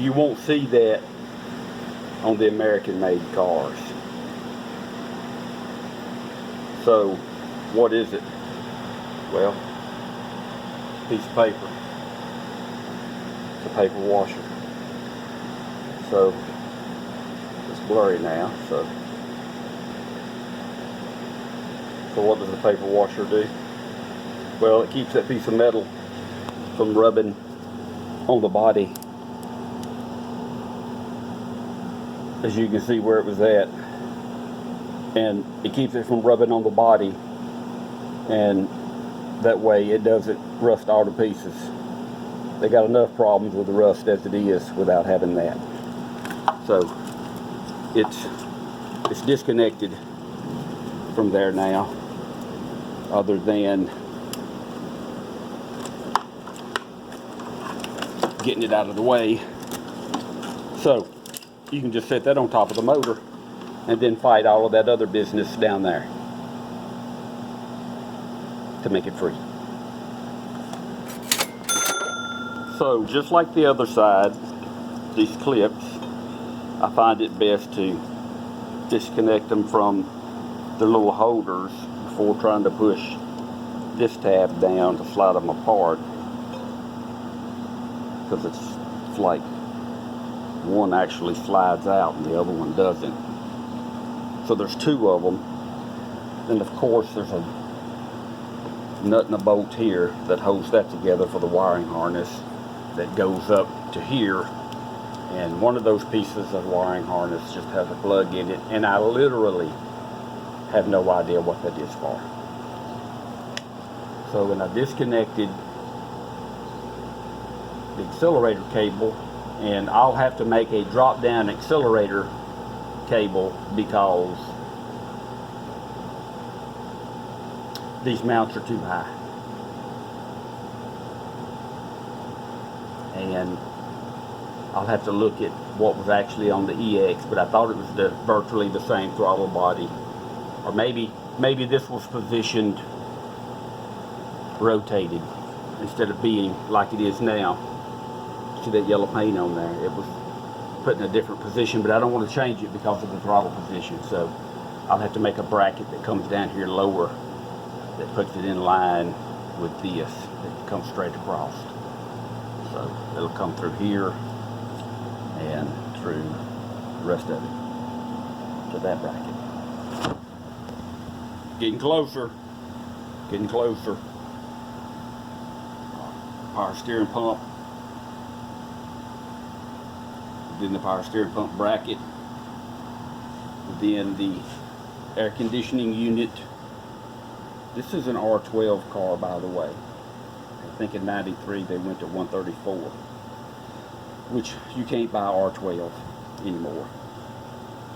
you won't see that on the American-made cars. So, what is it? Well, piece of paper. It's a paper washer. So, it's blurry now. So what does the paper washer do? Well, it keeps that piece of metal from rubbing on the body. As you can see where it was at, and it keeps it from rubbing on the body, and that way it doesn't rust all to pieces. They got enough problems with the rust as it is without having that. So it's disconnected from there now, other than getting it out of the way. So you can just set that on top of the motor and then fight all of that other business down there to make it free. So just like the other side, these clips, I find it best to disconnect them from the little holders before trying to push this tab down to slide them apart, because it's like one actually slides out and the other one doesn't. So there's two of them. And of course there's a nut and a bolt here that holds that together for the wiring harness that goes up to here. And one of those pieces of wiring harness just has a plug in it, and I literally have no idea what that is for. So when I disconnected the accelerator cable, and I'll have to make a drop down accelerator cable because these mounts are too high, and I'll have to look at what was actually on the EX, but I thought it was virtually the same throttle body, or maybe this was positioned rotated instead of being like it is now. See that yellow paint on there? It was put in a different position, but I don't want to change it because of the throttle position. So I'll have to make a bracket that comes down here lower that puts it in line with this, that comes straight across. So it'll come through here and through the rest of it to that bracket. Getting closer, getting closer. Power steering pump. Then the power steering pump bracket, then the air conditioning unit. This is an R12 car, by the way. I think in '93 they went to 134, which you can't buy R12 anymore,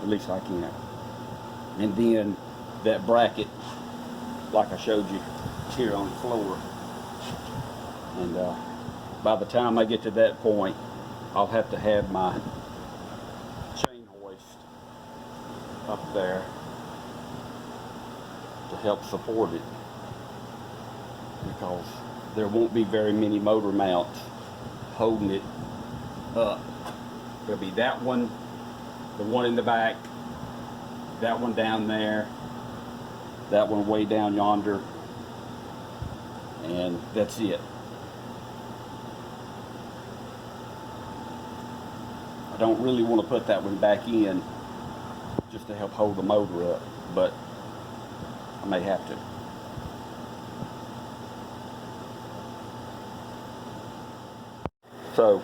at least I can't. And then that bracket, like I showed you here on the floor, and by the time I get to that point, I'll have to have my chain hoist up there to help support it, because there won't be very many motor mounts holding it up. There'll be that one, the one in the back, that one down there, that one way down yonder, and that's it. I don't really want to put that one back in just to help hold the motor up, but I may have to. So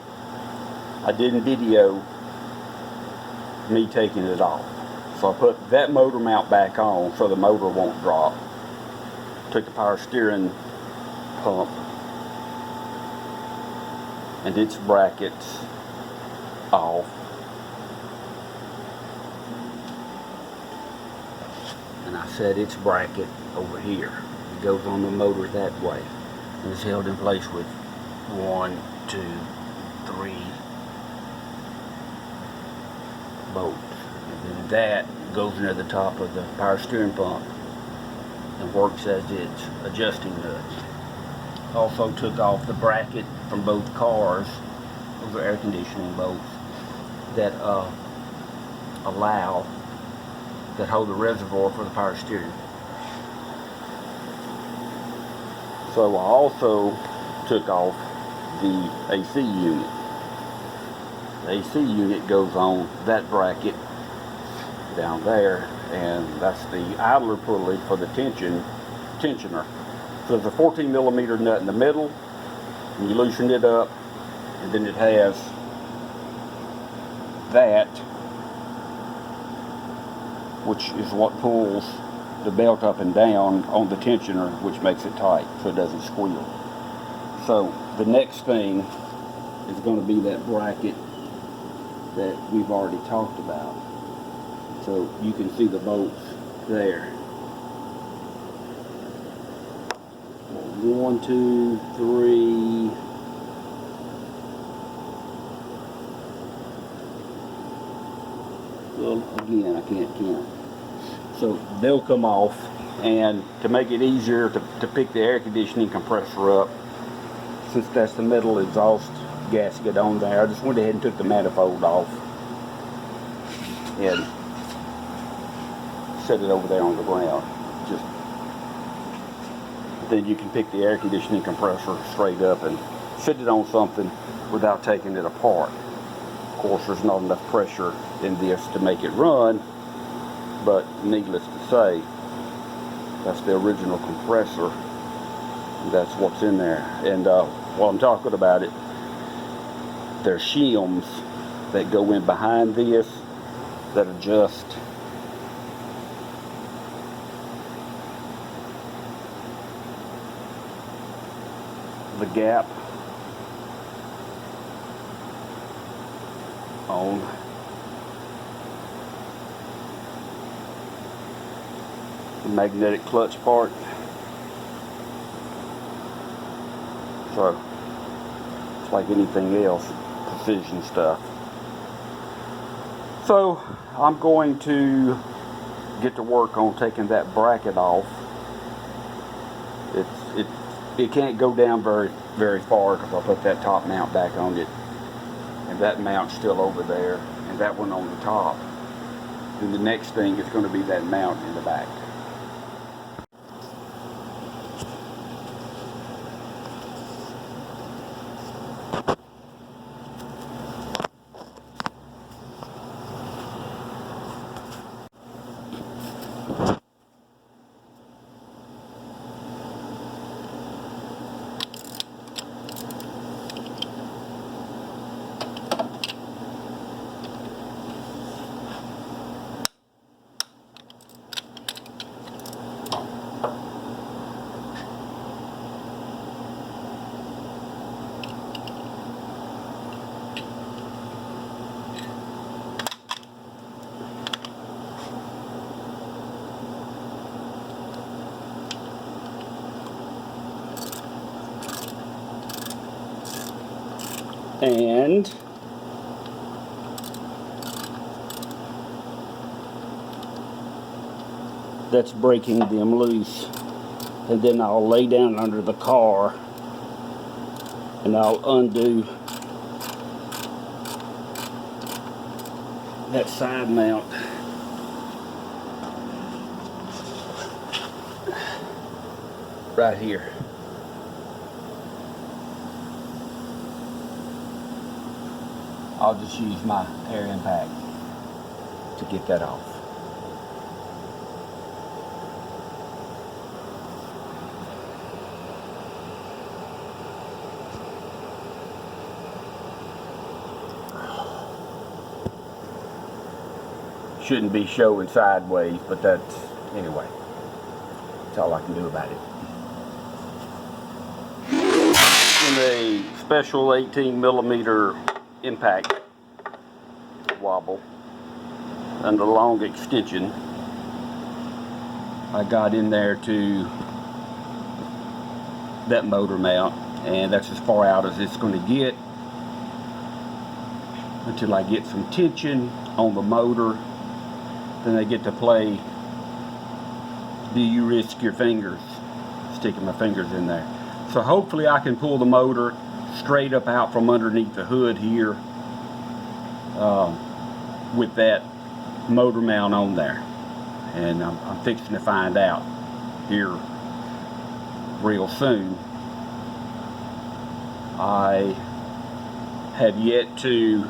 I didn't video me taking it off. So I put that motor mount back on so the motor won't drop. Took the power steering pump and its brackets off, and I set its bracket over here. It goes on the motor that way, and it's held in place with 1, 2, 3 bolts, and then that goes near the top of the power steering pump and works as its adjusting nut. Also took off the bracket from both cars Those are air conditioning bolts that that hold the reservoir for the power steering. So I also took off the AC unit. The AC unit goes on that bracket down there, and that's the idler pulley for the tensioner. So there's a 14 millimeter nut in the middle, and you loosen it up, and then it has that, which is what pulls the belt up and down on the tensioner, which makes it tight so it doesn't squeal. So the next thing is going to be that bracket that we've already talked about. So you can see the bolts there. 1, 2, 3. Well, again, I can't count. So they'll come off, and to make it easier to pick the air conditioning compressor up, since that's the metal exhaust gasket on there, I just went ahead and took the manifold off and set it over there on the ground. Just then you can pick the air conditioning compressor straight up and sit it on something without taking it apart. Of course, there's not enough pressure in this to make it run, but needless to say, that's the original compressor. That's what's in there. And while I'm talking about it, there's shims that go in behind this that adjust the gap on the magnetic clutch part. So it's like anything else, precision stuff. So I'm going to get to work on taking that bracket off. It can't go down very far because I'll put that top mount back on it, and that mount's still over there, and that one on the top. And the next thing is going to be that mount in the back. And that's breaking them loose. And then I'll lay down under the car and I'll undo that side mount. Right here. I'll just use my air impact to get that off. Shouldn't be showing sideways, but that's, anyway, that's all I can do about it. In a special 18 millimeter impact wobble and a long extension, I got in there to that motor mount, and that's as far out as it's going to get until I get some tension on the motor. Then I get to play Do You Risk Your Fingers, sticking my fingers in there. So hopefully I can pull the motor straight up out from underneath the hood here with that motor mount on there. And I'm fixing to find out here real soon. I have yet to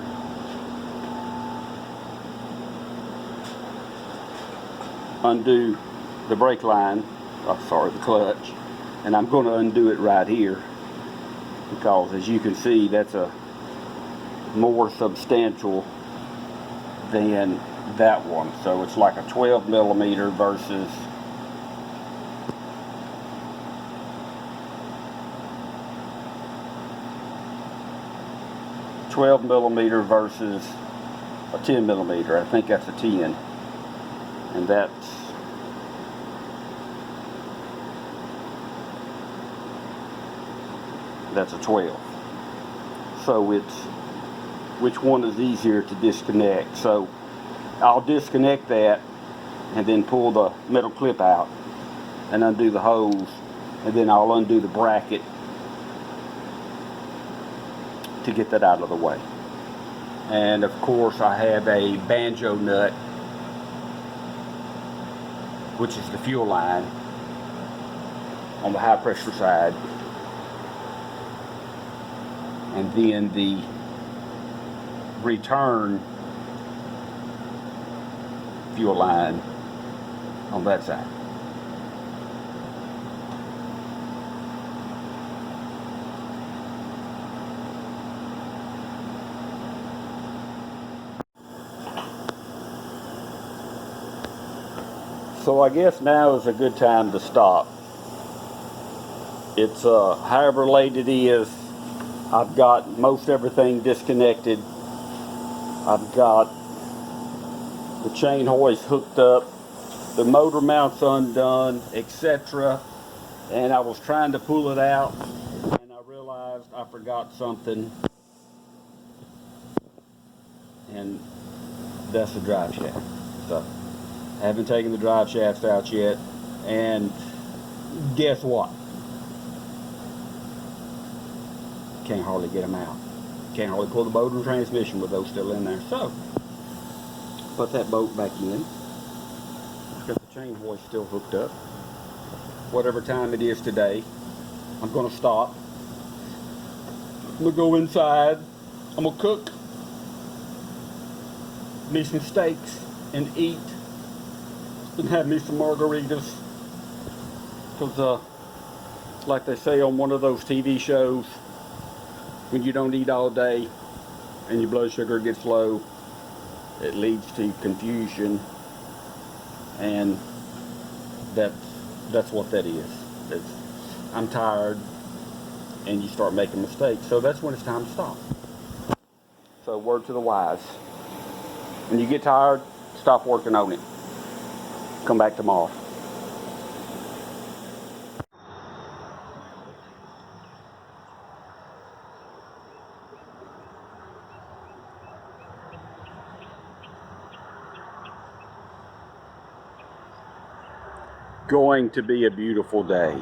undo the brake line, the clutch, and I'm going to undo it right here, because as you can see, that's a more substantial than that one. So it's like a 12 millimeter versus versus a 10 millimeter. I think that's a 10, and that's a 12. So it's, which one is easier to disconnect? So I'll disconnect that and then pull the metal clip out and undo the hose, and then I'll undo the bracket to get that out of the way. And of course I have a banjo nut, which is the fuel line on the high pressure side, and then the return fuel line on that side. So I guess now is a good time to stop. It's however late it is, I've got most everything disconnected. I've got the chain hoist hooked up, the motor mounts undone, etc. And I was trying to pull it out, and I realized I forgot something, and that's the drive shaft. So I haven't taken the drive shafts out yet, and guess what? Can't hardly get them out. Can't hardly pull the motor and transmission with those still in there. So put that bolt back in. Got the chain hoist still hooked up. Whatever time it is today, I'm going to stop. I'm going to go inside. I'm going to cook me some steaks and eat, and have me some margaritas. Because like they say on one of those TV shows, when you don't eat all day and your blood sugar gets low, it leads to confusion, and that's what that is. I'm tired, and you start making mistakes, so that's when it's time to stop. So word to the wise: when you get tired, stop working on it. Come back tomorrow. Going to be a beautiful day.